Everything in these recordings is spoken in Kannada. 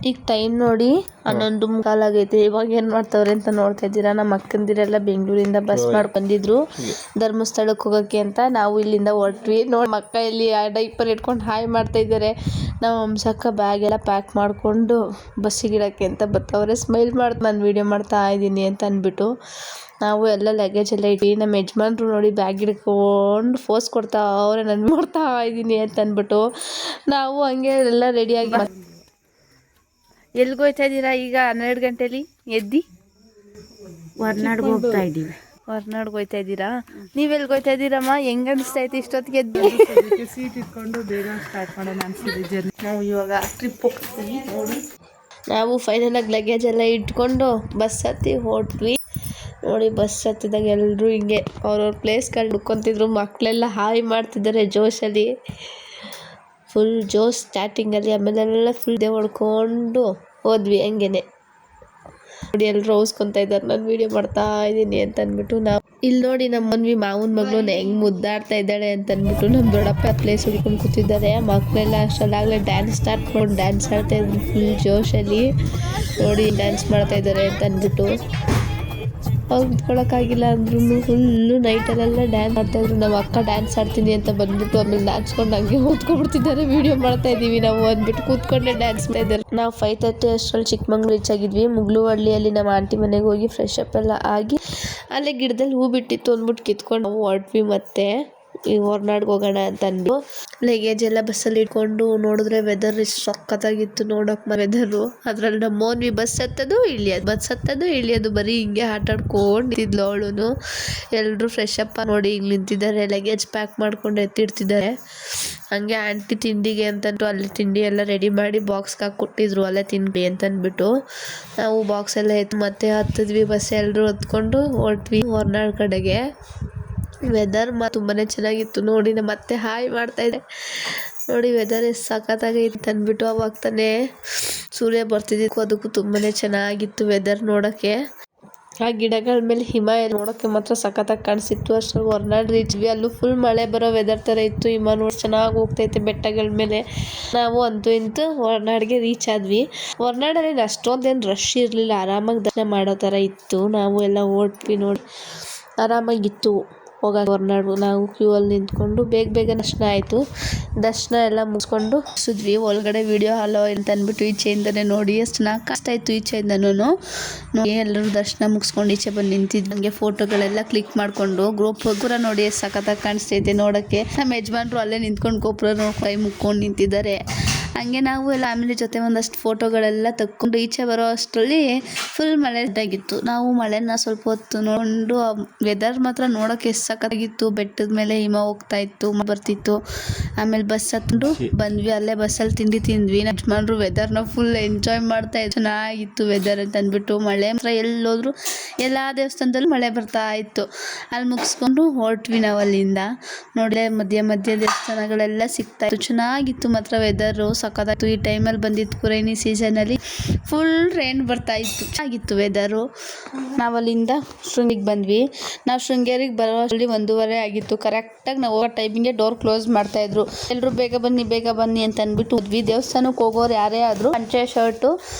ಈಗ ಟೈಮ್ ನೋಡಿ 11:15 ಆಗೈತೆ. ಇವಾಗ ಏನು ಮಾಡ್ತಾವ್ರೆ ಅಂತ ನೋಡ್ತಾ ಇದ್ದೀರಾ. ನಮ್ಮ ಅಕ್ಕಂದಿರೆಲ್ಲ ಬೆಂಗಳೂರಿಂದ ಬಸ್ ಮಾಡಿ ಬಂದಿದ್ರು ಧರ್ಮಸ್ಥಳಕ್ಕೆ ಹೋಗೋಕ್ಕೆ ಅಂತ. ನಾವು ಇಲ್ಲಿಂದ ಹೊರಟ್ವಿ. ನೋಡಿ ಮಕ್ಕ ಇಲ್ಲಿ ಡೈಪರ್ ಇಟ್ಕೊಂಡು ಹಾಯ್ ಮಾಡ್ತಾ ಇದ್ದಾರೆ. ನಾವು ಹಂಸಕ್ಕ ಬ್ಯಾಗ್ ಎಲ್ಲ ಪ್ಯಾಕ್ ಮಾಡಿಕೊಂಡು ಬಸ್ಸಿಗೆ ಇಡೋಕ್ಕೆ ಅಂತ ಬರ್ತಾವ್ರೆ. ಸ್ಮೈಲ್ ಮಾಡ್ತಾ ನಾನು ವೀಡಿಯೋ ಮಾಡ್ತಾ ಇದ್ದೀನಿ ಅಂತ ಅಂದ್ಬಿಟ್ಟು ನಾವು ಎಲ್ಲ ಲಗೇಜ್ ಎಲ್ಲ ಇಟ್ಟು ನಮ್ಮ ಯಜಮಾನ್ರು ನೋಡಿ ಬ್ಯಾಗ್ ಹಿಡ್ಕೊಂಡು ಫೋಸ್ ಕೊಡ್ತಾ ಅವ್ರೆ ನಾನು ಮಾಡ್ತಾ ಇದ್ದೀನಿ ಅಂತ ಅಂದ್ಬಿಟ್ಟು ನಾವು ಹಂಗೆ ಎಲ್ಲ ರೆಡಿಯಾಗಿ. ಎಲ್ಲಿಗೆ ಹೋಗ್ತಾ ಇದ್ದೀರಾ ಈಗ 12 ಗಂಟೆಲಿ ಎದ್ದು? ಹೊರ್ನಾಡ್ಗೆ ಹೋಗ್ತಾ ಇದ್ದೀವಿ. ಹೊರ್ನಾಡ್ಗೆ ಹೋಗ್ತಾ ಇದ್ದೀರಾ? ನೀವೆಲ್ಲಿಗೆ ಹೋಗ್ತಾ ಇದ್ದೀರಮ್ಮ? ಹೆಂಗ್ ಅನಿಸ್ತೈತೆ ಇಷ್ಟೊತ್ತಿಗೆ ಎದ್ದು? ಸೀಟ್ ಇಟ್ಕೊಂಡು ಬೇಗ ಸ್ಟಾರ್ಟ್ ಮಾಡೋಣ ಅನ್ಸಿದೆ ಜರ್ನಿ. ನಾವು ಇವಾಗ ಟ್ರಿಪ್ ಹೋಗ್ತೀವಿ ನೋಡಿ. ನಾವು ಫೈನಲಾಗಿ ಲಗೇಜ್ ಎಲ್ಲ ಇಟ್ಕೊಂಡು ಬಸ್ ಹತ್ತಿ ಹೊರಟ್ವಿ ನೋಡಿ. ಬಸ್ ಹತ್ತಿದಾಗ ಎಲ್ಲರೂ ಹಿಂಗೆ ಅವ್ರವ್ರ ಪ್ಲೇಸ್ಗಳು ಹುಡ್ಕೊತಿದ್ರು. ಮಕ್ಕಳೆಲ್ಲ ಹಾಯ್ ಮಾಡ್ತಿದ್ದಾರೆ ಜೋಶಲ್ಲಿ, ಫುಲ್ ಜೋಶ್ ಸ್ಟಾರ್ಟಿಂಗಲ್ಲಿ. ಆಮೇಲೆಲ್ಲ ಫುಲ್ ದೇ ಹೊಡ್ಕೊಂಡು ಹೋದ್ವಿ ಹಂಗೇನೆ ನೋಡಿ. ಎಲ್ಲರೂ ಹೌಸ್ಕೊತಾ ಇದ್ದಾರೆ ನಾನು ವೀಡಿಯೋ ಮಾಡ್ತಾ ಇದ್ದೀನಿ ಅಂತ ಅಂದ್ಬಿಟ್ಟು. ನಾವು ಇಲ್ಲಿ ನೋಡಿ ನಮ್ಮ ಮನ್ವಿ ಮಾವನ ಮಗಳು ಹೆಂಗೆ ಮುದ್ದಾಡ್ತಾ ಇದ್ದಾಳೆ ಅಂತ ಅಂದ್ಬಿಟ್ಟು ನಮ್ಮ ದೊಡ್ಡಪ್ಪ ಪ್ಲೇಸ್ ಹುಡ್ಕೊಂಡು ಕೂತಿದ್ದಾರೆ. ಮಕ್ಕಳೆಲ್ಲ ಅಷ್ಟರಲ್ಲಾಗಲೇ ಡ್ಯಾನ್ಸ್ ಸ್ಟಾರ್ಟ್ ಮಾಡಿ ಡ್ಯಾನ್ಸ್ ಆಡ್ತಾ ಇದ್ರು ಫುಲ್ ಜೋಶಲ್ಲಿ. ನೋಡಿ ಡ್ಯಾನ್ಸ್ ಮಾಡ್ತಾ ಇದ್ದಾರೆ ಅಂತ ಅಂದ್ಬಿಟ್ಟು ಅವ್ರು ನಿಂತ್ಕೊಳ್ಳೋಕ್ಕಾಗಿಲ್ಲ ಅಂದ್ರೂ ಫುಲ್ಲು ನೈಟಲ್ಲೆಲ್ಲ ಡ್ಯಾನ್ಸ್ ಮಾಡ್ತಾಯಿದ್ರು. ನಮ್ಮ ಅಕ್ಕ ಡ್ಯಾನ್ಸ್ ಆಡ್ತೀನಿ ಅಂತ ಬಂದ್ಬಿಟ್ಟು ಆಮೇಲೆ ನಾಚ್ಕೊಂಡು ಹಂಗೆ ಓದ್ಕೊಬಿಡ್ತಿದ್ದಾರೆ. ವೀಡಿಯೋ ಮಾಡ್ತಾ ಇದ್ದೀವಿ ನಾವು ಅಂದ್ಬಿಟ್ಟು ಕೂತ್ಕೊಂಡೆ ಡ್ಯಾನ್ಸ್ ಮಾಡ್ತಿದ್ದಾರೆ. ನಾವು 5:30 ಅಷ್ಟರಲ್ಲಿ ಚಿಕ್ಕಮಂಗ್ಳೂರು ರೀಚ್ ಆಗಿದ್ವಿ. ಮುಗ್ಲುವಳ್ಳಿಯಲ್ಲಿ ನಮ್ಮ ಆಂಟಿ ಮನೆಗೆ ಹೋಗಿ ಫ್ರೆಶ್ ಅಪ್ ಎಲ್ಲ ಆಗಿ ಅಲ್ಲೇ ಗಿಡದಲ್ಲಿ ಹೂ ಬಿಟ್ಟಿತ್ತು ಅಂದ್ಬಿಟ್ಟು ಕಿತ್ಕೊಂಡು ನಾವು ಹೊರಟ್ವಿ. ಮತ್ತೆ ಈ ಹೊರ್ನಾಡ್ಗೆ ಹೋಗೋಣ ಅಂತ ಅಂದು ಲಗೇಜ್ ಎಲ್ಲ ಬಸ್ಸಲ್ಲಿ ಇಟ್ಕೊಂಡು ನೋಡಿದ್ರೆ ವೆದರ್ ಇಷ್ಟು ಸಖತ್ತಾಗಿತ್ತು ನೋಡೋಕೆ ವೆದರು. ಅದ್ರಲ್ಲಿ ನಮ್ಮ ಮೋನ್ವಿ ಬಸ್ ಹತ್ತೋದು ಇಳಿಯೋದು ಬರೀ ಹಿಂಗೆ ಆಟಾಡ್ಕೊಂಡು ನಿಂತಿದ್ಲು ಅವಳು. ಎಲ್ಲರೂ ಫ್ರೆಶ್ ಅಪ್ ನೋಡಿ ಇಲ್ಲಿ ನಿಂತಿದ್ದಾರೆ, ಲಗೇಜ್ ಪ್ಯಾಕ್ ಮಾಡ್ಕೊಂಡು ಎತ್ತಿಡ್ತಿದ್ದಾರೆ. ಹಂಗೆ ಆಂಟಿ ತಿಂಡಿಗೆ ಅಂತಂದು ಅಲ್ಲಿ ತಿಂಡಿ ಎಲ್ಲ ರೆಡಿ ಮಾಡಿ ಬಾಕ್ಸ್ಗೆ ಹಾಕಿ ಕೊಟ್ಟಿದ್ರು, ಅಲ್ಲೇ ತಿನ್ನಿ ಅಂತ ಅಂದ್ಬಿಟ್ಟು ನಾವು ಬಾಕ್ಸ್ ಎಲ್ಲ ಎತ್ತು ಮತ್ತೆ ಹತ್ತಿದ್ವಿ. ಬಸ್ ಎಲ್ಲರೂ ಹತ್ಕೊಂಡು ಹೊರಟ್ವಿ ಹೊರ್ನಾಡು ಕಡೆಗೆ. ವೆದರ್ ತುಂಬಾ ಚೆನ್ನಾಗಿತ್ತು ನೋಡಿ. ಮತ್ತೆ ಹಾಯ್ ಮಾಡ್ತಾಯಿದ್ದೆ ನೋಡಿ. ವೆದರ್ ಎಷ್ಟು ಸಖತ್ತಾಗೈತೆ ಅಂದ್ಬಿಟ್ಟು ಅವಾಗ ತಾನೇ ಸೂರ್ಯ ಬರ್ತಿದ್ದಿತ್ತು. ಅದಕ್ಕೂ ತುಂಬಾ ಚೆನ್ನಾಗಿತ್ತು ವೆದರ್ ನೋಡೋಕ್ಕೆ. ಆ ಗಿಡಗಳ ಮೇಲೆ ಹಿಮ ಎಲ್ಲ ನೋಡೋಕ್ಕೆ ಮಾತ್ರ ಸಖತ್ತಾಗಿ ಕಾಣಿಸಿತ್ತು. ಅಷ್ಟರಲ್ಲಿ ಹೊರ್ನಾಡು ರೀಚ್ವಿ. ಅಲ್ಲೂ ಫುಲ್ ಮಳೆ ಬರೋ ವೆದರ್ ಥರ ಇತ್ತು. ಹಿಮ ನೋಡಿ ಚೆನ್ನಾಗಿ ಹೋಗ್ತೈತೆ ಬೆಟ್ಟಗಳ ಮೇಲೆ. ನಾವು ಅಂತೂ ಇಂತೂ ಹೊರ್ನಾಡಿಗೆ ರೀಚ್ ಆದ್ವಿ. ಹೊರ್ನಾಡಲ್ಲಿ ಅಷ್ಟೊಂದೇನು ರಶ್ ಇರಲಿಲ್ಲ, ಆರಾಮಾಗಿ ದರ್ಶನ ಮಾಡೋ ಥರ ಇತ್ತು. ನಾವು ಎಲ್ಲ ಹೊರಟ್ವಿ ನೋಡಿ, ಆರಾಮಾಗಿತ್ತು ಹೋಗೋಕೆ ಹೊರ್ನಾಡು. ನಾವು ಕ್ಯೂ ಅಲ್ಲಿ ನಿಂತ್ಕೊಂಡು ಬೇಗ ದರ್ಶನ ಆಯಿತು. ದರ್ಶನ ಎಲ್ಲ ಮುಗಿಸ್ಕೊಂಡು ಸುದ್ವಿ ಒಳಗಡೆ. ವಿಡಿಯೋ ಅಲೋ ಅಂತ ಅಂದ್ಬಿಟ್ಟು ಈಚೆಯಿಂದನೇ ನೋಡಿ ಎಷ್ಟು ಚೆನ್ನಾಗಿ ಕಾಣಿಸ್ತಾ ಇತ್ತು. ಈಚೆಯಿಂದನೂ ನೋಡಿ ಎಲ್ಲರೂ ದರ್ಶನ ಮುಗಿಸ್ಕೊಂಡು ಈಚೆ ಬಂದು ನಿಂತಿದ್ದು. ಹಂಗೆ ಫೋಟೋಗಳೆಲ್ಲ ಕ್ಲಿಕ್ ಮಾಡಿಕೊಂಡು ಗೋಪುರ ನೋಡಿ ಎಷ್ಟು ಸಖತ್ತಾಗಿ ಕಾಣಿಸ್ತೈತೆ ನೋಡೋಕ್ಕೆ. ನಮ್ಮ ಯಜಮಾನ್ರು ಅಲ್ಲೇ ನಿಂತ್ಕೊಂಡು ಗೋಪುರ ನೋಡಿ ಕೈ ಮುಕ್ಕೊಂಡು ನಿಂತಿದ್ದಾರೆ. ಹಂಗೆ ನಾವು ಎಲ್ಲ ಫ್ಯಾಮಿಲಿ ಜೊತೆ ಒಂದಷ್ಟು ಫೋಟೋಗಳೆಲ್ಲ ತಕ್ಕೊಂಡು ಈಚೆ ಬರೋ ಅಷ್ಟರಲ್ಲಿ ಫುಲ್ ಮಳೆ ಆಗಿತ್ತು. ನಾವು ಮಳೆನ ಸ್ವಲ್ಪ ಹೊತ್ತು ನೋಡಿಕೊಂಡು ವೆದರ್ ಮಾತ್ರ ನೋಡೋಕೆ ಎಷ್ಟು ಸಖತ್ತಾಗಿತ್ತು. ಬೆಟ್ಟದ ಮೇಲೆ ಹಿಮ ಹೋಗ್ತಾ ಇತ್ತು, ಬರ್ತಿತ್ತು. ಆಮೇಲೆ ಬಸ್ ಹತ್ಕೊಂಡು ಬಂದ್ವಿ. ಅಲ್ಲೇ ಬಸ್ಸಲ್ಲಿ ತಿಂಡಿ ತಿಂದ್ವಿ. ನಮ್ಮ ಯಜಮಾನ್ರು ವೆದರ್ನ ಫುಲ್ ಎಂಜಾಯ್ ಮಾಡ್ತಾ ಇತ್ತು. ಚೆನ್ನಾಗಿತ್ತು ವೆದರ್ ಅಂತ ಅಂದ್ಬಿಟ್ಟು. ಮಳೆ ಮಾತ್ರ ಎಲ್ಲೋದ್ರು ಎಲ್ಲ ದೇವಸ್ಥಾನದಲ್ಲೂ ಮಳೆ ಬರ್ತಾ ಇತ್ತು. ಅಲ್ಲಿ ಮುಗಿಸ್ಕೊಂಡು ಹೊರಟ್ವಿ ನಾವು ಅಲ್ಲಿಂದ. ನೋಡಿದ್ರೆ ಮಧ್ಯ ದೇವಸ್ಥಾನಗಳೆಲ್ಲ ಸಿಗ್ತಾ ಇತ್ತು. ಚೆನ್ನಾಗಿತ್ತು ಮಾತ್ರ ವೆದರು ಸಖತ್ತಾಗಿತ್ತು. ಈ ಟೈಮಲ್ಲಿ ಬಂದಿತ್ತು ರೈನಿ ಸೀಸನಲ್ಲಿ ಫುಲ್ ರೈನ್ ಬರ್ತಾ ಇತ್ತು. ಚೆನ್ನಾಗಿತ್ತು ವೆದರು. ನಾವಲ್ಲಿಂದ ಶೃಂಗೇರಿಗೆ ಬಂದ್ವಿ. ನಾವು ಶೃಂಗೇರಿಗೆ ಬರೋ ಅಷ್ಟರಲ್ಲಿ 1:30 ಆಗಿತ್ತು. ಕರೆಕ್ಟಾಗಿ ನಾವು ಹೋಗೋ ಟೈಮಿಗೆ ಡೋರ್ ಕ್ಲೋಸ್ ಮಾಡ್ತಾಯಿದ್ರು. ಎಲ್ಲರೂ ಬೇಗ ಬನ್ನಿ ಅಂತ ಅಂದ್ಬಿಟ್ಟು ಹೋದ್ವಿ. ದೇವಸ್ಥಾನಕ್ಕೆ ಹೋಗೋರು ಯಾರೇ ಆದರೂ ಪಂಚೆ ಶರ್ಟು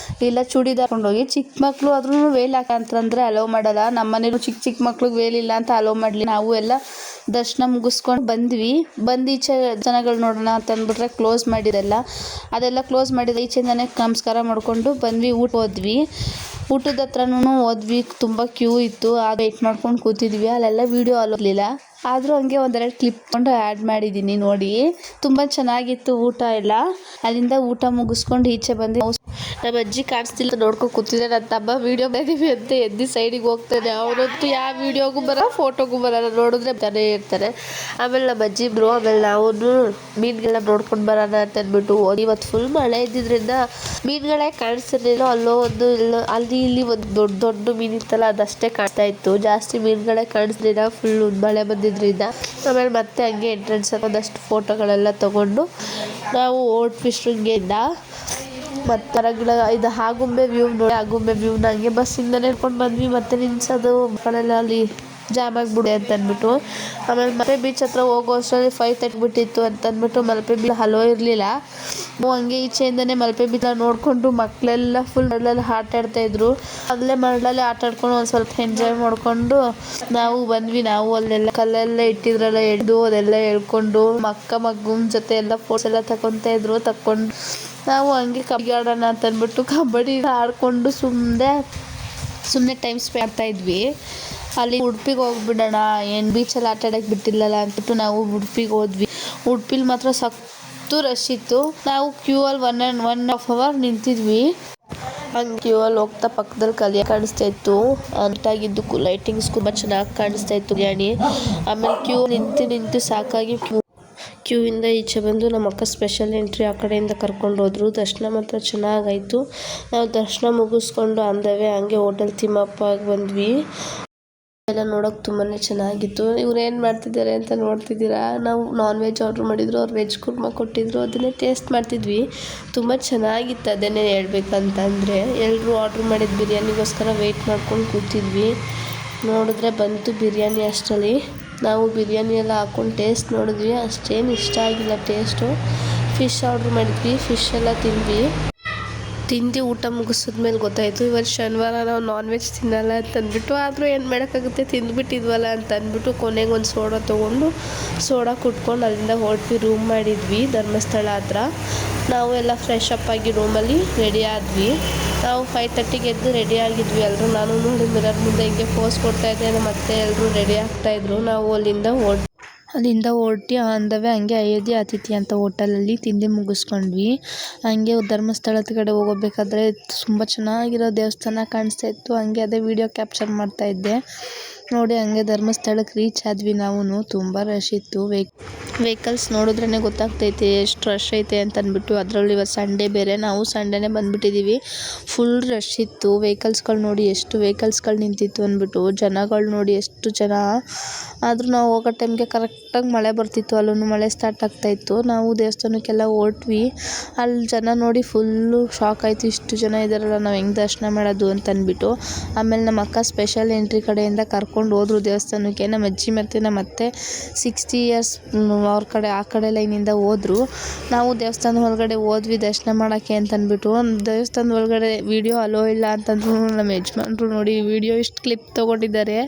ಇಲ್ಲ ಚೂಡಿದಾರ್ ಕೊಂಡೋಗಿ. ಚಿಕ್ಕ ಮಕ್ಕಳು ಆದ್ರೂ ವೇಲ್ ಹಾಕಂತಂದ್ರೆ ಅಲೋ ಮಾಡಲ್ಲ. ನಮ್ಮ ಮನೇಲಿ ಚಿಕ್ಕ ಮಕ್ಳಿಗೆ ವೇಲಿಲ್ಲ ಅಂತ ಅಲೋ ಮಾಡಲಿ. ನಾವು ಎಲ್ಲ ದರ್ಶನ ಮುಗಿಸ್ಕೊಂಡು ಬಂದ್ವಿ. ಈಚೆ ಜನಗಳು ನೋಡೋಣ ಅಂತ ಅಂದ್ಬಿಟ್ರೆ ಕ್ಲೋಸ್ ಮಾಡಿರಲ್ಲ. ಅದೆಲ್ಲ ಕ್ಲೋಸ್ ಮಾಡಿದ್ರೆ ಈಚೆಯಿಂದನೇ ನಮಸ್ಕಾರ ಮಾಡಿಕೊಂಡು ಬಂದ್ವಿ. ಹೋದ್ವಿ. ಊಟದ ಹತ್ರನೂ ಹೋದ್ವಿ. ತುಂಬ ಕ್ಯೂ ಇತ್ತು. ವೆಯ್ಟ್ ಮಾಡ್ಕೊಂಡು ಕೂತಿದ್ವಿ. ಅಲ್ಲೆಲ್ಲ ವೀಡಿಯೋ ಅಲ್ಲಿರಲಿಲ್ಲ. ಆದರೂ ಹಂಗೆ ಒಂದೆರಡು ಕ್ಲಿಪ್ ಕೊಂಡು ಆ್ಯಡ್ ಮಾಡಿದ್ದೀನಿ ನೋಡಿ. ತುಂಬ ಚೆನ್ನಾಗಿತ್ತು ಊಟ ಎಲ್ಲ. ಅಲ್ಲಿಂದ ಊಟ ಮುಗಿಸ್ಕೊಂಡು ಈಚೆ ಬಂದು ನಮ್ಮ ಅಜ್ಜಿ ಕಾಣಿಸ್ತಿಲ್ಲ ನೋಡ್ಕೊಂಡು ಕೂತಿದ್ದೆ. ನನ್ನ ತಮ್ಮ ವೀಡಿಯೋ ಮಾಡಿದ್ವಿ ಅಂತ ಎದ್ದು ಸೈಡಿಗೆ ಹೋಗ್ತಾನೆ. ಅವರಂತೂ ಯಾವ ವೀಡಿಯೋಗೂ ಬರೋ ಫೋಟೋಗೂ ಬರೋಲ್ಲ, ನೋಡಿದ್ರೆ ತಾನೇ ಇರ್ತಾರೆ. ಆಮೇಲೆ ನಮ್ಮ ಅಜ್ಜಿ ಇಬ್ರು ಆಮೇಲೆ ನಾವು ಮೀನುಗೆಲ್ಲ ನೋಡ್ಕೊಂಡು ಬರೋಣ ಅಂತ ಅಂದ್ಬಿಟ್ಟು ಇವತ್ತು ಫುಲ್ ಮಳೆ ಇದ್ದಿದ್ದರಿಂದ ಮೀನುಗಳೇ ಕಾಣಿಸ್ತಿರ್ಲಿಲ್ಲ. ಅಲ್ಲೋ ಒಂದು ಅಲ್ಲಿ ಇಲ್ಲಿ ಒಂದು ದೊಡ್ಡ ಮೀನಿತ್ತಲ್ಲ ಅದಷ್ಟೇ ಕಾಣ್ತಾ ಇತ್ತು. ಜಾಸ್ತಿ ಮೀನುಗಳೇ ಕಾಣಿಸ್ಲಿಲ್ಲ ಫುಲ್ ಮಳೆ ಬಂದಿದ್ರಿಂದ. ಆಮೇಲೆ ಮತ್ತೆ ಹಂಗೆ ಎಂಟ್ರೆನ್ಸ್ ಒಂದಷ್ಟು ಫೋಟೋಗಳೆಲ್ಲ ತೊಗೊಂಡು ನಾವು ಹೊರಟ್ವಿ ಶೃಂಗೇರಿಯಿಂದ. ಮತ್ತು ಗಿಡ ಇದು ಆಗುಂಬೆ ವ್ಯೂ ನೋಡಿ. ಆಗುಂಬೆ ವ್ಯೂನ ಹಂಗೆ ಬಸ್ಸಿಂದನೇ ಹೇಳ್ಕೊಂಡು ಬಂದ್ವಿ. ಮತ್ತೆ ನಿಲ್ಸೋದು ಮಕ್ಕಳೆಲ್ಲ ಅಲ್ಲಿ ಜಾಮ್ ಆಗಿಬಿಡೆ ಅಂತ ಅಂದ್ಬಿಟ್ಟು. ಆಮೇಲೆ ಮಲ್ಪೆ ಬೀಚ್ ಹತ್ರ ಹೋಗೋ ಅಷ್ಟರಲ್ಲಿ 5:30 ಬಿಟ್ಟಿತ್ತು ಅಂತ ಅಂದ್ಬಿಟ್ಟು ಮಲ್ಪೆ ಬೀಚ್ ಹಲೋ ಇರಲಿಲ್ಲ. ಹಂಗೆ ಈಚೆಯಿಂದನೇ ಮಲ್ಪೆ ಬಿದ್ದ ನೋಡಿಕೊಂಡು ಮಕ್ಕಳೆಲ್ಲ ಫುಲ್ ಮರಳಲ್ಲಿ ಆಟ ಆಡ್ತಾಯಿದ್ರು. ಅಲ್ಲೇ ಮರಳಲ್ಲಿ ಆಟ ಆಡ್ಕೊಂಡು ಒಂದು ಸ್ವಲ್ಪ ಎಂಜಾಯ್ ಮಾಡಿಕೊಂಡು ನಾವು ಬಂದ್ವಿ. ನಾವು ಅಲ್ಲೆಲ್ಲ ಕಲ್ಲೆಲ್ಲ ಇಟ್ಟಿದ್ರಲ್ಲ ಎಡ್ದು ಅದೆಲ್ಲ ಎಳ್ಕೊಂಡು ಮಗನ ಜೊತೆ ಎಲ್ಲ ಫೋಟೋಸ್ ಎಲ್ಲ ತಗೊಂಡು ನಾವು ಹಂಗೆ ಕಬಡ್ಡಿ ಆಡೋಣ ಅಂತ ಅಂದ್ಬಿಟ್ಟು ಕಬಡ್ಡಿ ಆಡ್ಕೊಂಡು ಸುಮ್ಮನೆ ಟೈಮ್ ಸ್ಪೆಂಡ್ ಮಾಡ್ತಾ ಇದ್ವಿ. ಅಲ್ಲಿ ಉಡುಪಿಗೆ ಹೋಗ್ಬಿಡೋಣ, ಏನು ಬೀಚಲ್ಲಿ ಆಟ ಆಡೋಕ್ಕೆ ಬಿಟ್ಟಿಲ್ಲಲ್ಲ ಅಂದ್ಬಿಟ್ಟು ನಾವು ಉಡುಪಿಗೆ ಹೋದ್ವಿ. ಉಡುಪಿಲಿ ಮಾತ್ರ ಸಖತ್ತು ರಶ್ ಇತ್ತು. ನಾವು ಕ್ಯೂ ಅಲ್ಲಿ 1.5 hour ನಿಂತಿದ್ವಿ. ಹಂಗೆ ಕ್ಯೂ ಅಲ್ಲಿ ಹೋಗ್ತಾ ಪಕ್ಕದಲ್ಲಿ ಕಲಿಯ ಕಾಣಿಸ್ತಾ ಇತ್ತು. ಅಂಟಾಗಿದ್ದಕ್ಕೂ ಲೈಟಿಂಗ್ಸ್ ತುಂಬ ಚೆನ್ನಾಗಿ ಕಾಣಿಸ್ತಾ ಇತ್ತು ಬಿರಿಯಾನಿ. ಆಮೇಲೆ ಕ್ಯೂ ನಿಂತು ಸಾಕಾಗಿ ಕ್ಯೂ ಇಂದ ಈಚೆ ಬಂದು ನಮ್ಮ ಅಕ್ಕ ಸ್ಪೆಷಲ್ ಎಂಟ್ರಿ ಆ ಕಡೆಯಿಂದ ಕರ್ಕೊಂಡು ಹೋದ್ರು. ದರ್ಶನ ಮಾತ್ರ ಚೆನ್ನಾಗಾಯಿತು. ನಾವು ದರ್ಶನ ಮುಗಿಸ್ಕೊಂಡು ಅಂದವೆ ಹಂಗೆ ಹೋಟೆಲ್ ತಿಮ್ಮಪ್ಪಗೆ ಬಂದ್ವಿ. ಎಲ್ಲ ನೋಡೋಕೆ ತುಂಬಾ ಚೆನ್ನಾಗಿತ್ತು. ಇವ್ರು ಏನು ಮಾಡ್ತಿದ್ದಾರೆ ಅಂತ ನೋಡ್ತಿದ್ದೀರಾ. ನಾವು ನಾನ್ ವೆಜ್ ಆರ್ಡ್ರ್ ಮಾಡಿದ್ರು, ಅವ್ರು ವೆಜ್ ಕುರ್ಮಾ ಕೊಟ್ಟಿದ್ರು. ಅದನ್ನೇ ಟೇಸ್ಟ್ ಮಾಡ್ತಿದ್ವಿ. ತುಂಬ ಚೆನ್ನಾಗಿತ್ತು. ಅದನ್ನೇ ಹೇಳ್ಬೇಕಂತಂದರೆ ಎಲ್ಲರೂ ಆರ್ಡ್ರ್ ಮಾಡಿದ ಬಿರಿಯಾನಿಗೋಸ್ಕರ ವೆಯ್ಟ್ ಮಾಡ್ಕೊಂಡು ಕೂತಿದ್ವಿ. ನೋಡಿದ್ರೆ ಬಂತು ಬಿರಿಯಾನಿ. ಅಷ್ಟರಲ್ಲಿ ನಾವು ಬಿರಿಯಾನಿ ಎಲ್ಲ ಹಾಕ್ಕೊಂಡು ಟೇಸ್ಟ್ ನೋಡಿದ್ವಿ. ಅಷ್ಟೇನು ಇಷ್ಟ ಆಗಿಲ್ಲ ಟೇಸ್ಟು. ಫಿಶ್ ಆರ್ಡ್ರ್ ಮಾಡಿದ್ವಿ. ಫಿಶ್ ಎಲ್ಲ ತಿಂದು ಊಟ ಮುಗಿಸಿದ್ಮೇಲೆ ಗೊತ್ತಾಯಿತು ಇವತ್ತು ಶನಿವಾರ ನಾವು ನಾನ್ ವೆಜ್ ತಿನ್ನಲ್ಲ ಅಂತಂದ್ಬಿಟ್ಟು. ಆದರೂ ಏನು ಮಾಡೋಕ್ಕಾಗುತ್ತೆ, ತಿಂದುಬಿಟ್ಟಿದ್ವಲ್ಲ ಅಂತ ಅಂದ್ಬಿಟ್ಟು ಕೊನೆಗೆ ಒಂದು ಸೋಡಾ ತೊಗೊಂಡು ಸೋಡಾ ಕುಟ್ಕೊಂಡು ಅಲ್ಲಿಂದ ಹೊರಟ್ವಿ. ರೂಮ್ ಮಾಡಿದ್ವಿ ಧರ್ಮಸ್ಥಳ ಹತ್ರ. ನಾವು ಎಲ್ಲ ಫ್ರೆಶ್ ಅಪ್ ಆಗಿ ರೂಮಲ್ಲಿ ರೆಡಿ ಆದ್ವಿ. ನಾವು 5:30ಗೆ ಎದ್ದು ರೆಡಿ ಆಗಿದ್ವಿ ಎಲ್ಲರೂ. ನಾನು ನೋಡಿ ಮಿರರ್ ಮುಂದೆ ಹಿಂಗೆ ಪೋಸ್ ಕೊಡ್ತಾಯಿದ್ದೆ. ಮತ್ತೆ ಎಲ್ಲರೂ ರೆಡಿ ಆಗ್ತಾಯಿದ್ರು. ನಾವು ಅಲ್ಲಿಂದ ಹೊರಟಿ ಅಂದವೆ ಹಂಗೆ ಅಯೋಧ್ಯೆ ಅತಿಥಿ ಅಂತ ಹೋಟೆಲಲ್ಲಿ ತಿಂಡಿ ಮುಗಿಸ್ಕೊಂಡ್ವಿ. ಹಂಗೆ ಧರ್ಮಸ್ಥಳದ ಕಡೆ ಹೋಗಬೇಕಾದ್ರೆ ತುಂಬ ಚೆನ್ನಾಗಿರೋ ದೇವಸ್ಥಾನ ಕಾಣಿಸ್ತಾ ಇತ್ತು. ಹಂಗೆ ಅದೇ ವಿಡಿಯೋ ಕ್ಯಾಪ್ಚರ್ ಮಾಡ್ತಾ ಇದ್ದೆ ನೋಡಿ. ಹಂಗೆ ಧರ್ಮಸ್ಥಳಕ್ಕೆ ರೀಚ್ ಆದ್ವಿ. ನಾವು ತುಂಬ ರಶ್ ಇತ್ತು. ವೆಹಿಕಲ್ಸ್ ನೋಡಿದ್ರೇ ಗೊತ್ತಾಗ್ತೈತೆ ಎಷ್ಟು ರಶ್ ಐತೆ ಅಂತ ಅಂದ್ಬಿಟ್ಟು. ಅದರಲ್ಲಿ ಇವತ್ತು ಸಂಡೇ ಬೇರೆ, ನಾವು ಸಂಡೇನೇ ಬಂದುಬಿಟ್ಟಿದ್ದೀವಿ. ಫುಲ್ ರಶ್ ಇತ್ತು. ವೆಹಿಕಲ್ಸ್ಗಳು ನೋಡಿ ಎಷ್ಟು ವೆಹಿಕಲ್ಸ್ಗಳು ನಿಂತಿತ್ತು ಅಂದ್ಬಿಟ್ಟು. ಜನಗಳು ನೋಡಿ ಎಷ್ಟು ಜನ. ಆದರೂ ನಾವು ಹೋಗೋ ಟೈಮ್ಗೆ ಕರೆಕ್ಟಾಗಿ ಮಳೆ ಬರ್ತಿತ್ತು. ಅಲ್ಲೂ ಮಳೆ ಸ್ಟಾರ್ಟ್ ಆಗ್ತಾಯಿತ್ತು. ನಾವು ದೇವಸ್ಥಾನಕ್ಕೆಲ್ಲ ಹೊರಟ್ವಿ. ಅಲ್ಲಿ ಜನ ನೋಡಿ ಫುಲ್ಲು ಶಾಕ್ ಆಯಿತು. ಇಷ್ಟು ಜನ ಇದ್ದಾರಲ್ಲ, ನಾವು ಹೆಂಗೆ ದರ್ಶನ ಮಾಡೋದು ಅಂತ ಅಂದ್ಬಿಟ್ಟು. ಆಮೇಲೆ ನಮ್ಮ ಅಕ್ಕ ಸ್ಪೆಷಲ್ ಎಂಟ್ರಿ ಕಡೆಯಿಂದ ಕರ್ಕೊಂಡು ಹೋದ್ರು ದೇವಸ್ಥಾನಕ್ಕೆ. ನಮ್ಮ ಅಜ್ಜಿ ಮತ್ತು ನಮ್ಮ ಅತ್ತೆ 60 years ಅವ್ರ ಕಡೆ ಆ ಕಡೆ ಲೈನಿಂದ ಹೋದ್ರು. ನಾವು ದೇವಸ್ಥಾನ ಒಳಗಡೆ ಹೋದ್ವಿ ದರ್ಶನ ಮಾಡೋಕ್ಕೆ ಅಂತ ಅಂದ್ಬಿಟ್ಟು. ದೇವಸ್ಥಾನದ ಒಳಗಡೆ ವಿಡಿಯೋ ಅಲೋ ಇಲ್ಲ ಅಂತಂದ್ರು. ನಮ್ಮ ಯಜಮಾನ್ರು ನೋಡಿ ವಿಡಿಯೋ ಇಷ್ಟು ಕ್ಲಿಪ್ ತೊಗೊಂಡಿದ್ದಾರೆ.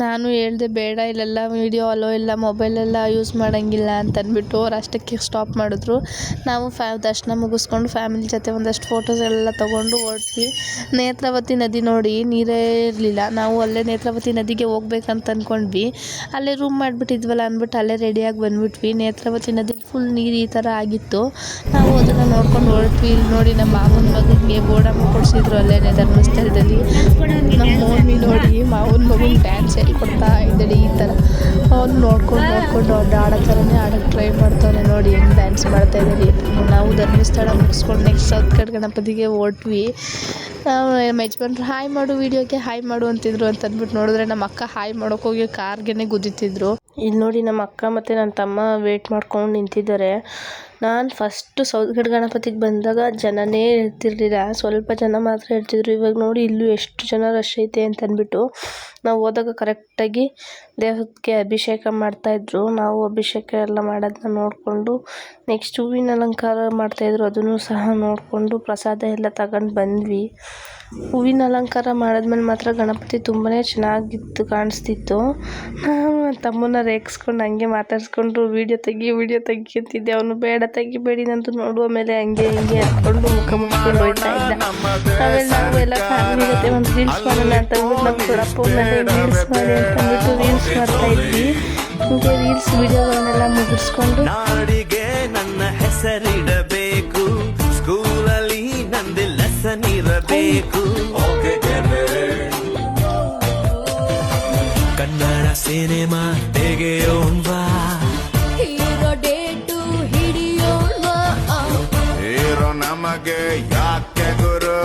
ನಾನು ಹೇಳಿದೆ ಬೇಡ, ಇಲ್ಲೆಲ್ಲ ವೀಡಿಯೋ ಅಲೋ ಇಲ್ಲ, ಮೊಬೈಲೆಲ್ಲ ಯೂಸ್ ಮಾಡೋಂಗಿಲ್ಲ ಅಂತ ಅಂದ್ಬಿಟ್ಟು ಅವ್ರು ಅಷ್ಟಕ್ಕೆ ಸ್ಟಾಪ್ ಮಾಡಿದ್ರು. ನಾವು ದರ್ಶನ ಮುಗಿಸ್ಕೊಂಡು ಫ್ಯಾಮಿಲಿ ಜೊತೆ ಒಂದಷ್ಟು ಫೋಟೋಸ್ ಎಲ್ಲ ತೊಗೊಂಡು ಹೊರಟ್ವಿ. ನೇತ್ರಾವತಿ ನದಿ ನೋಡಿ ನೀರೇ ಇರಲಿಲ್ಲ. ನಾವು ಅಲ್ಲೇ ನೇತ್ರಾವತಿ ನದಿಗೆ ಹೋಗ್ಬೇಕಂತ ಅಂದ್ಕೊಂಡ್ವಿ. ಅಲ್ಲೇ ರೂಮ್ ಮಾಡಿಬಿಟ್ಟಿದ್ವಲ್ಲ ಅಂದ್ಬಿಟ್ಟು ಅಲ್ಲೇ ರೆಡಿಯಾಗಿ ಬಂದ್ಬಿಟ್ವಿ. ನೇತ್ರಾವತಿ ನದಿ ಫುಲ್ ನೀರು ಈ ಥರ ಆಗಿತ್ತು. ನಾವು ಅದನ್ನು ನೋಡ್ಕೊಂಡು ಹೊರಟ್ವಿ. ಇಲ್ಲಿ ನೋಡಿ ನಮ್ಮ ಮಾವನ ಮಗನಿಗೆ ಬೋಡಮ್ಮ ಕೊಡಿಸಿದ್ರು ಅಲ್ಲೇ ಧರ್ಮಸ್ಥಳದಲ್ಲಿ. ನಮ್ಮ ಮಮ್ಮಿ ನೋಡಿ ಮಾವನ ಮಗನ ಡ್ಯಾನ್ಸ್ ಕೊಡ್ತಾ ಇದ್ದಾಳೆ ಈ ಥರ. ಅವ್ನು ನೋಡ್ಕೊಂಡು ಅವ್ರು ಆಡೋ ಥರನೇ ಆಡೋಕ್ಕೆ ಟ್ರೈ ಮಾಡ್ತಾನೆ ನೋಡಿ ಹೆಂಗೆ ಡ್ಯಾನ್ಸ್ ಮಾಡ್ತಾ ಇದ್ದಾರೆ. ನಾವು ಧರ್ಮಸ್ಥಳ ಮುಗಿಸ್ಕೊಂಡು ನೆಕ್ಸ್ಟ್ ಸೌತ್ ಕಡೆ ಗಣಪತಿಗೆ ಹೊರಟ್ವಿ. ನಮ್ಮ ಯಜಮಾನ್ರು ಹಾಯ್ ಮಾಡು, ವೀಡಿಯೋಗೆ ಹಾಯ್ ಮಾಡು ಅಂತಿದ್ರು. ಅಂತ ಅಂದ್ಬಿಟ್ಟು ನೋಡಿದ್ರೆ ನಮ್ಮ ಅಕ್ಕ ಹಾಯ್ ಮಾಡೋಕ್ಕೋಗಿ ಕಾರ್ಗೆ ಗುದ್ದಿತಿದ್ರು. ಇಲ್ಲಿ ನೋಡಿ ನಮ್ಮ ಅಕ್ಕ ಮತ್ತು ನನ್ನ ತಮ್ಮ ವೇಟ್ ಮಾಡ್ಕೊಂಡು ನಿಂತಿದ್ದಾರೆ. ನಾನು ಫಸ್ಟು ಸೌತ್ಗಡೆ ಗಣಪತಿಗೆ ಬಂದಾಗ ಜನನೇ ಇರ್ತಿರ್ಲಿಲ್ಲ, ಸ್ವಲ್ಪ ಜನ ಮಾತ್ರ ಇರ್ತಿದ್ರು. ಇವಾಗ ನೋಡಿ ಇಲ್ಲೂ ಎಷ್ಟು ಜನ ರಶ್ ಐತೆ ಅಂತ ಅಂದ್ಬಿಟ್ಟು. ನಾವು ಹೋದಾಗ ಕರೆಕ್ಟಾಗಿ ದೇವಕ್ಕೆ ಅಭಿಷೇಕ ಮಾಡ್ತಾಯಿದ್ರು. ನಾವು ಅಭಿಷೇಕ ಎಲ್ಲ ಮಾಡೋದನ್ನ ನೋಡಿಕೊಂಡು ನೆಕ್ಸ್ಟ್ ಹೂವಿನ ಅಲಂಕಾರ ಮಾಡ್ತಾಯಿದ್ರು. ಅದನ್ನು ಸಹ ನೋಡಿಕೊಂಡು ಪ್ರಸಾದ ಎಲ್ಲ ತಗೊಂಡು ಬಂದ್ವಿ. ಹೂವಿನ ಅಲಂಕಾರ ಮಾಡಿದ್ಮೇಲೆ ಮಾತ್ರ ಗಣಪತಿ ತುಂಬಾ ಚೆನ್ನಾಗಿತ್ತು, ಕಾಣಿಸ್ತಿತ್ತು. ನಾನು ನನ್ನ ತಮ್ಮನ್ನ ರೇಗಿಸ್ಕೊಂಡು ಹಂಗೆ ಮಾತಾಡಿಸ್ಕೊಂಡು ವೀಡಿಯೋ ತೆಗಿ ಅಂತಿದ್ದೆ. ಅವನು ಬೇಡ ತೆಗಿಬೇಡಿ ನಂದು ನೋಡುವ ಮೇಲೆ ಹಂಗೆ ಹಿಂಗೆ ಎತ್ಕೊಂಡು ಮುಖ ಮುಚ್ಕೊಂಡು ಹೋಗ್ತಾ ಇದ್ದ. ಆಮೇಲೆ ನಾವು ಎಲ್ಲ ಫ್ಯಾಮಿಲಿ ಜೊತೆ ಒಂದು ರೀಲ್ಸ್ ಮಾಡೋಣ ಅಂತ ಅಂದ್ಬಿಟ್ಟು ನಮ್ಮ ದೊಡ್ಡಪ್ಪ ಮೇಲೆ ರೀಲ್ಸ್ ಮಾಡಿ ಅಂತ ಅಂದ್ಬಿಟ್ಟು ರೀಲ್ಸ್ ಮಾಡ್ತಾ ಇದ್ವಿ. ಹೀಗೆ ರೀಲ್ಸ್ ವಿಡಿಯೋಗಳನ್ನೆಲ್ಲ ಮುಗಿಸ್ಕೊಂಡು ನಾಡಿಗೆ ನನ್ನ ಹೆಸರಿಡಬೇಕು, ಸ್ಕೂಲಲ್ಲಿ ನಂದು ಲೆಸನ್ ಇರಬೇಕು, ಕನ್ನಡ ಸಿನಿಮಾ ತೆಗೆಯೋಣ್ವಾ, ಹೀರೋ ಡೇಟು ಹಿಡಿಯೋಣ್ವಾ, ಹೀರೋ ನಮಗೆ ಯಾಕೆ ಗುರು,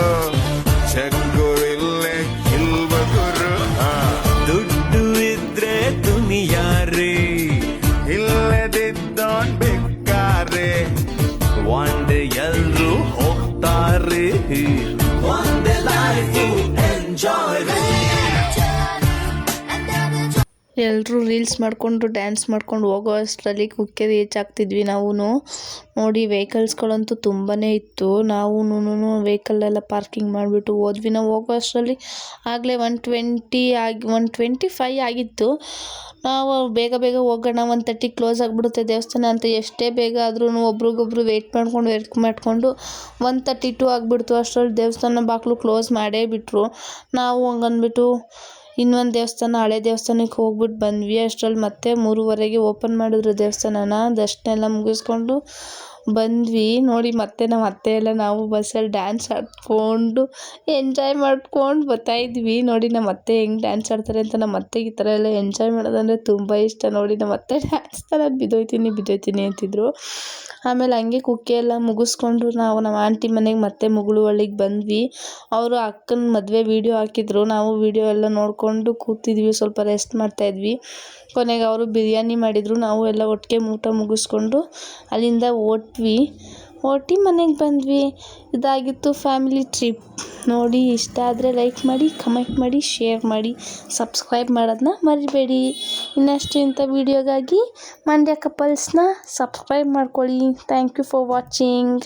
ಚೆಕ್ಕು ಇಲ್ಲೇ ಇಲ್ವ ಗುರು, ದುಡ್ಡು ಇದ್ರೆ ದುನಿಯಾರಿ, ಇಲ್ಲದಿದ್ದೋನ್ ಬೇಕಾರೆ, ಒಂದೇ ಎಲ್ರು ಹೋಗ್ತಾರೆ, ಒಂದೇ ಲೈಫ್ ಎಂಜಾಯ್. ಎಲ್ಲರೂ ರೀಲ್ಸ್ ಮಾಡಿಕೊಂಡು ಡ್ಯಾನ್ಸ್ ಮಾಡ್ಕೊಂಡು ಹೋಗೋ ಅಷ್ಟರಲ್ಲಿ ಕುಕ್ಕೆ ರೀಚ್ ಆಗ್ತಿದ್ವಿ ನಾವು. ನೋಡಿ ವೆಹಿಕಲ್ಸ್ಗಳಂತೂ ತುಂಬಾ ಇತ್ತು. ನಾವು ವೆಹಿಕಲ್ಲೆಲ್ಲ ಪಾರ್ಕಿಂಗ್ ಮಾಡಿಬಿಟ್ಟು ಹೋದ್ವಿ. ನಾವು ಹೋಗೋ ಅಷ್ಟರಲ್ಲಿ ಆಗಲೇ 125 ಆಗಿತ್ತು. ನಾವು ಬೇಗ ಹೋಗೋಣ, 1:30 ಕ್ಲೋಸ್ ಆಗಿಬಿಡುತ್ತೆ ದೇವಸ್ಥಾನ ಅಂತ ಎಷ್ಟೇ ಬೇಗ ಆದ್ರೂ ಒಬ್ರಿಗೊಬ್ರು ವೆಯ್ಟ್ ಮಾಡ್ಕೊಂಡು 1:32 ಆಗಿಬಿಡ್ತು. ಅಷ್ಟರಲ್ಲಿ ದೇವಸ್ಥಾನ ಬಾಗಿಲು ಕ್ಲೋಸ್ ಮಾಡೇ ಬಿಟ್ಟರು. ನಾವು ಹಂಗಂದ್ಬಿಟ್ಟು ಇನ್ನೊಂದು ದೇವಸ್ಥಾನ, ಹಳೆ ದೇವಸ್ಥಾನಕ್ಕೆ ಹೋಗ್ಬಿಟ್ಟು ಬಂದ್ವಿ. ಅಷ್ಟರಲ್ಲಿ ಮತ್ತೆ 3:30ಗೆ ಓಪನ್ ಮಾಡಿದ್ರು ದೇವಸ್ಥಾನನ. ದರ್ಶನ ಎಲ್ಲ ಮುಗಿಸ್ಕೊಂಡು ಬಂದ್ವಿ. ನೋಡಿ ಮತ್ತೆ ನಮ್ಮ ಅತ್ತೆ ಎಲ್ಲ ನಾವು ಬಸ್ಸಲ್ಲಿ ಡ್ಯಾನ್ಸ್ ಆಡ್ಕೊಂಡು ಎಂಜಾಯ್ ಮಾಡ್ಕೊಂಡು ಬರ್ತಾಯಿದ್ವಿ. ನೋಡಿ ನಮ್ಮ ಅತ್ತೆ ಹೆಂಗೆ ಡ್ಯಾನ್ಸ್ ಆಡ್ತಾರೆ ಅಂತ. ನಮ್ಮ ಅತ್ತೆಗೆ ಈ ಥರ ಎಲ್ಲ ಎಂಜಾಯ್ ಮಾಡೋದಂದರೆ ತುಂಬ ಇಷ್ಟ. ನೋಡಿ ನಮ್ಮ ಅತ್ತೆ ಡ್ಯಾನ್ಸ್ ಥರ ಬಿದ್ದೋಯ್ತೀನಿ ಅಂತಿದ್ರು. ಆಮೇಲೆ ಹಂಗೆ ಕುಕ್ಕೆ ಎಲ್ಲ ಮುಗಿಸ್ಕೊಂಡು ನಾವು ನಮ್ಮ ಆಂಟಿ ಮನೆಗೆ ಮತ್ತೆ ಮುಗುಳುವಳ್ಳಿಗೆ ಬಂದ್ವಿ. ಅವರು ಅಕ್ಕನ ಮದುವೆ ವೀಡಿಯೋ ಹಾಕಿದ್ರು. ನಾವು ವೀಡಿಯೋ ಎಲ್ಲ ನೋಡಿಕೊಂಡು ಕೂತಿದ್ವಿ, ಸ್ವಲ್ಪ ರೆಸ್ಟ್ ಮಾಡ್ತಾಯಿದ್ವಿ. ಕೊನೆಗೆ ಅವರು ಬಿರಿಯಾನಿ ಮಾಡಿದರು. ನಾವು ಎಲ್ಲ ಒಟ್ಟಿಗೆ ಊಟ ಮುಗಿಸ್ಕೊಂಡು ಅಲ್ಲಿಂದ ಹೊರ್ಟು ಮನೆಗೆ ಬಂದ್ವಿ. ಇದಾಗಿತ್ತು ಫ್ಯಾಮಿಲಿ ಟ್ರಿಪ್. ನೋಡಿ ಇಷ್ಟ ಆದರೆ ಲೈಕ್ ಮಾಡಿ, ಕಮೆಂಟ್ ಮಾಡಿ, ಶೇರ್ ಮಾಡಿ, ಸಬ್ಸ್ಕ್ರೈಬ್ ಮಾಡೋದನ್ನ ಮರಿಬೇಡಿ. ಇನ್ನಷ್ಟು ಇಂಥ ವೀಡಿಯೋಗಾಗಿ ಮಂಡ್ಯ ಕಪಲ್ಸ್ನ ಸಬ್ಸ್ಕ್ರೈಬ್ ಮಾಡ್ಕೊಳ್ಳಿ. Thank you for watching.